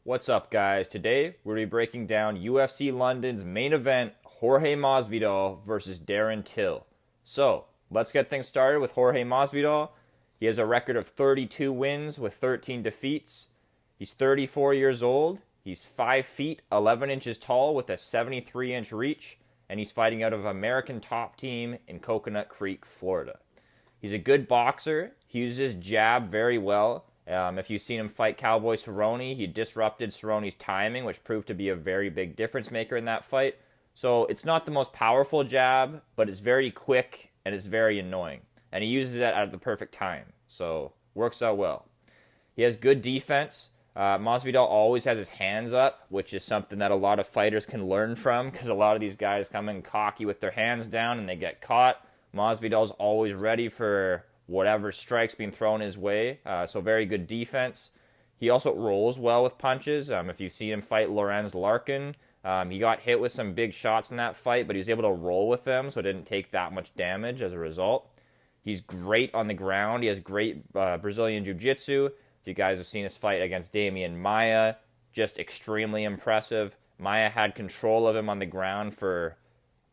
What's up, guys? Today we're going to be breaking down UFC London's main event, Jorge Masvidal versus Darren Till. So, let's get things started with Jorge Masvidal. He has a record of 32 wins with 13 defeats. He's 34 years old. He's 5 feet 11 inches tall with a 73-inch reach, and he's fighting out of American Top Team in Coconut Creek, Florida. He's a good boxer. He uses his jab very well. If you've seen him fight Cowboy Cerrone, he disrupted Cerrone's timing, which proved to be a very big difference maker in that fight. So it's not the most powerful jab, but it's very quick and it's very annoying. And he uses it at the perfect time. So works out well. He has good defense. Masvidal always has his hands up, which is something that a lot of fighters can learn from, because a lot of these guys come in cocky with their hands down and they get caught. Masvidal's always ready for whatever strikes being thrown his way. So very good defense. He also rolls well with punches. If you've seen him fight Lorenz Larkin, he got hit with some big shots in that fight, but he was able to roll with them, so it didn't take that much damage as a result. He's great on the ground. He has great Brazilian Jiu-Jitsu. If you guys have seen his fight against Damian Maia, just extremely impressive. Maia had control of him on the ground for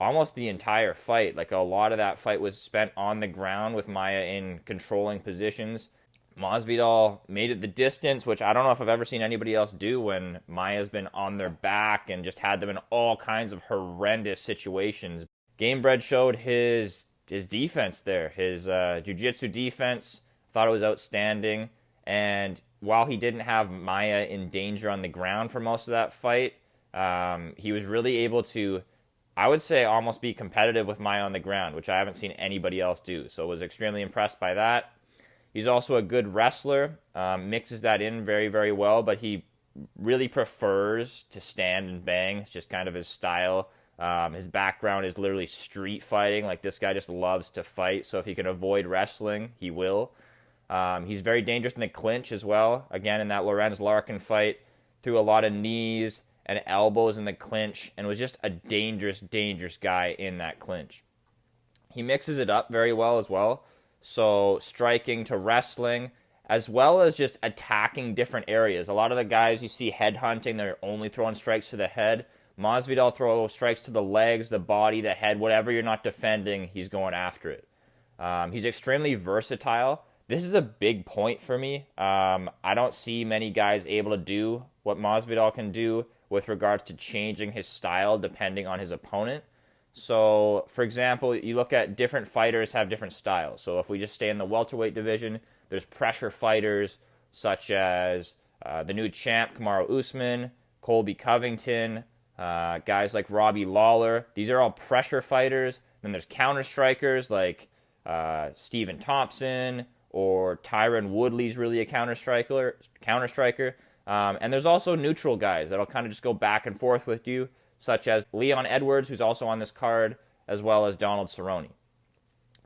almost the entire fight. Like, a lot of that fight was spent on the ground with Maia in controlling positions. Masvidal made it the distance, which I don't know if I've ever seen anybody else do, when Maia's been on their back and just had them in all kinds of horrendous situations. Gamebred showed his defense there. His jiu-jitsu defense, thought it was outstanding. And while he didn't have Maia in danger on the ground for most of that fight, he was really able to, I would say, almost be competitive with Maia on the ground, which I haven't seen anybody else do. So I was extremely impressed by that. He's also a good wrestler, mixes that in very, very well, but he really prefers to stand and bang. It's just kind of his style. His background is literally street fighting. Like, this guy just loves to fight, so if he can avoid wrestling, he will. He's very dangerous in the clinch as well. Again, in that Lorenz Larkin fight, threw a lot of knees and elbows in the clinch, and was just a dangerous, dangerous guy in that clinch. He mixes it up very well as well. So striking to wrestling, as well as just attacking different areas. A lot of the guys you see headhunting, they're only throwing strikes to the head. Masvidal throws strikes to the legs, the body, the head, whatever you're not defending, he's going after it. He's extremely versatile. This is a big point for me. I don't see many guys able to do what Masvidal can do with regards to changing his style depending on his opponent. So, for example, you look at different fighters have different styles. So if we just stay in the welterweight division, there's pressure fighters such as the new champ, Kamaru Usman, Colby Covington, guys like Robbie Lawler. These are all pressure fighters. Then there's counter strikers like Stephen Thompson, or Tyron Woodley's really a counter striker. And there's also neutral guys that'll kind of just go back and forth with you, such as Leon Edwards, who's also on this card, as well as Donald Cerrone.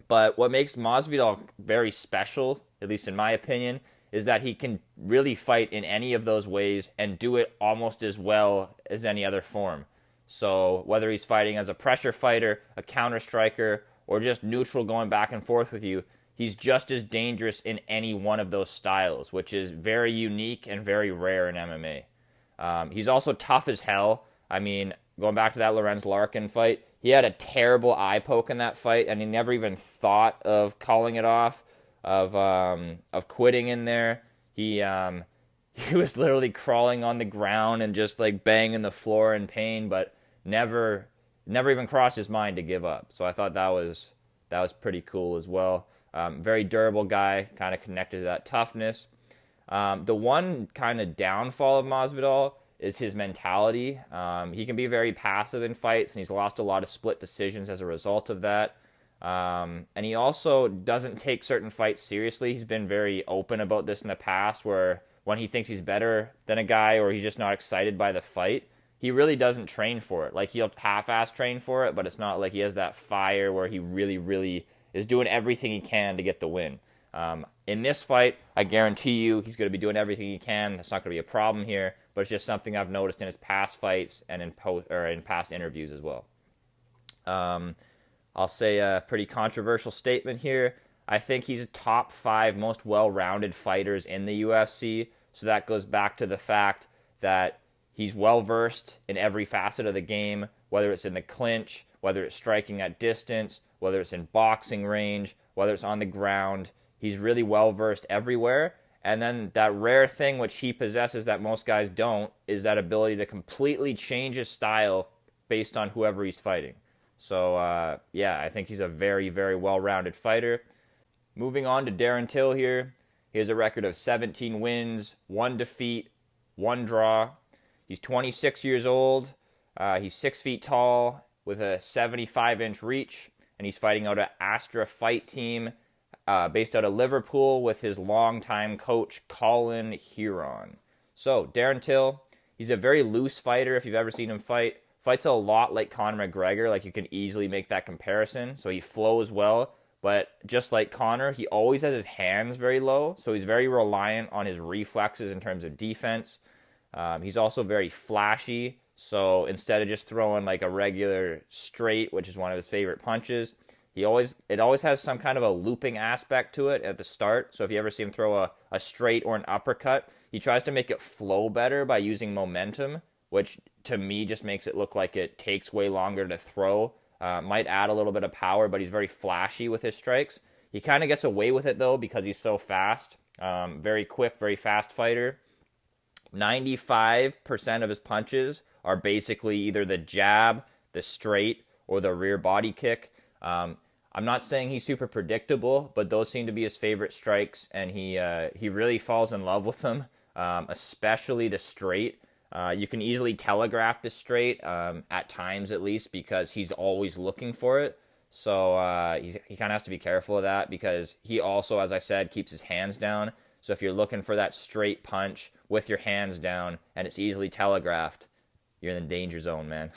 But what makes Masvidal very special, at least in my opinion, is that he can really fight in any of those ways and do it almost as well as any other form. So whether he's fighting as a pressure fighter, a counter striker, or just neutral going back and forth with you, he's just as dangerous in any one of those styles, which is very unique and very rare in MMA. He's also tough as hell. I mean, going back to that Lorenz Larkin fight, he had a terrible eye poke in that fight, and he never even thought of calling it off, of quitting in there. He was literally crawling on the ground and just like banging the floor in pain, but never even crossed his mind to give up. So I thought that was pretty cool as well. Very durable guy, kind of connected to that toughness. The one kind of downfall of Masvidal is his mentality. He can be very passive in fights, and he's lost a lot of split decisions as a result of that. And he also doesn't take certain fights seriously. He's been very open about this in the past, where when he thinks he's better than a guy, or he's just not excited by the fight, he really doesn't train for it. Like, he'll half-ass train for it, but it's not like he has that fire where he really, really is doing everything he can to get the win. In this fight, I guarantee you he's going to be doing everything he can. That's not going to be a problem here, but it's just something I've noticed in his past fights and in past interviews as well. I'll say a pretty controversial statement here. I think he's top 5 most well-rounded fighters in the UFC. So that goes back to the fact that he's well-versed in every facet of the game, whether it's in the clinch, whether it's striking at distance, whether it's in boxing range, whether it's on the ground. He's really well-versed everywhere. And then that rare thing which he possesses that most guys don't is that ability to completely change his style based on whoever he's fighting. So, yeah, I think he's a very, very well-rounded fighter. Moving on to Darren Till here. He has a record of 17 wins, 1 defeat, 1 draw. He's 26 years old. He's 6 feet tall with a 75-inch reach, and he's fighting out an Astra Fight Team based out of Liverpool with his longtime coach, Colin Huron. So, Darren Till, he's a very loose fighter if you've ever seen him fight. Fights a lot like Conor McGregor, like you can easily make that comparison. So he flows well, but just like Conor, he always has his hands very low, so he's very reliant on his reflexes in terms of defense. He's also very flashy, so instead of just throwing like a regular straight, which is one of his favorite punches, it always has some kind of a looping aspect to it at the start. So if you ever see him throw a straight or an uppercut, he tries to make it flow better by using momentum, which to me just makes it look like it takes way longer to throw. Might add a little bit of power, but he's very flashy with his strikes. He kind of gets away with it, though, because he's so fast. Very quick, very fast fighter. 95% of his punches are basically either the jab, the straight, or the rear body kick. I'm not saying he's super predictable, but those seem to be his favorite strikes, and he really falls in love with them, especially the straight. You can easily telegraph the straight, at times at least, because he's always looking for it. So he kind of has to be careful of that, because he also, as I said, keeps his hands down. So if you're looking for that straight punch with your hands down and it's easily telegraphed, you're in the danger zone, man.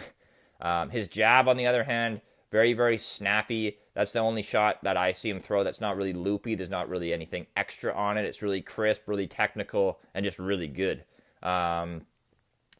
His jab, on the other hand, very, very snappy. That's the only shot that I see him throw that's not really loopy. There's not really anything extra on it. It's really crisp, really technical, and just really good.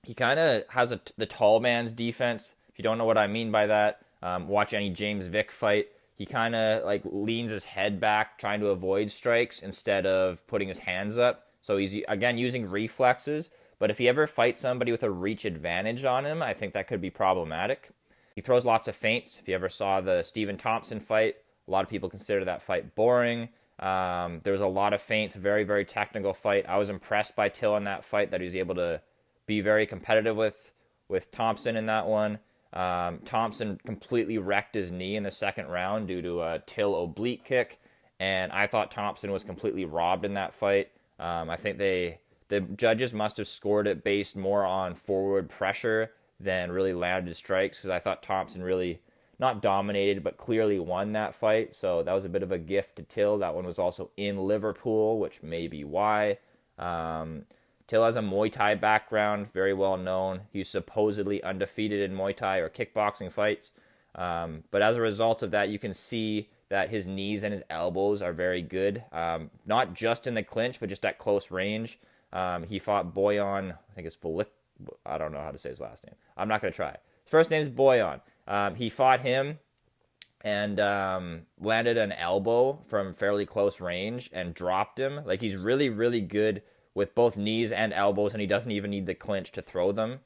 He kind of has the tall man's defense. If you don't know what I mean by that, watch any James Vick fight. He kind of like leans his head back trying to avoid strikes instead of putting his hands up. So he's, again, using reflexes. But if he ever fights somebody with a reach advantage on him, I think that could be problematic. He throws lots of feints. If you ever saw the Stephen Thompson fight, a lot of people consider that fight boring. There was a lot of feints, very, very technical fight. I was impressed by Till in that fight, that he was able to be very competitive with Thompson in that one. Thompson completely wrecked his knee in the second round due to a Till oblique kick, and I thought Thompson was completely robbed in that fight. I think the judges must have scored it based more on forward pressure than really landed strikes, because I thought Thompson really not dominated but clearly won that fight. So that was a bit of a gift to Till. That one was also in Liverpool, which may be why. Till has a Muay Thai background, very well known. He's supposedly undefeated in Muay Thai or kickboxing fights. But as a result of that, you can see that his knees and his elbows are very good. Not just in the clinch, but just at close range. He fought Boyan, I think it's Felic. I don't know how to say his last name. I'm not going to try. His first name is Boyan. He fought him and landed an elbow from fairly close range and dropped him. Like, he's really, really good with both knees and elbows, and he doesn't even need the clinch to throw them.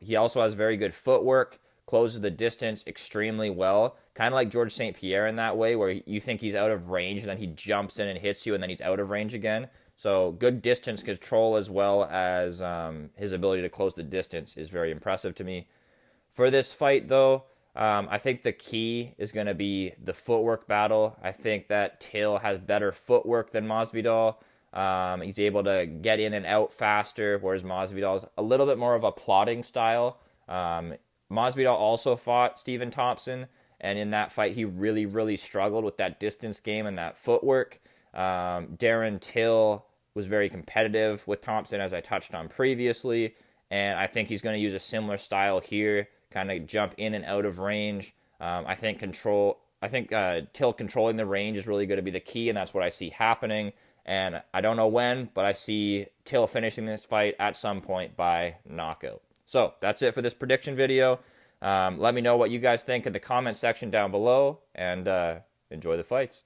He also has very good footwork, closes the distance extremely well, kind of like George St. Pierre in that way, where you think he's out of range, and then he jumps in and hits you, and then he's out of range again. So good distance control, as well as his ability to close the distance, is very impressive to me. For this fight, though, I think the key is going to be the footwork battle. I think that Till has better footwork than Masvidal. He's able to get in and out faster, whereas Masvidal is a little bit more of a plodding style. Masvidal also fought Stephen Thompson, and in that fight, he really, really struggled with that distance game and that footwork. Darren Till was very competitive with Thompson, as I touched on previously, and I think he's going to use a similar style here, kind of jump in and out of range. I think Till controlling the range is really going to be the key, and that's what I see happening. And I don't know when, but I see Till finishing this fight at some point by knockout. So that's it for this prediction video. Let me know what you guys think in the comment section down below, and enjoy the fights.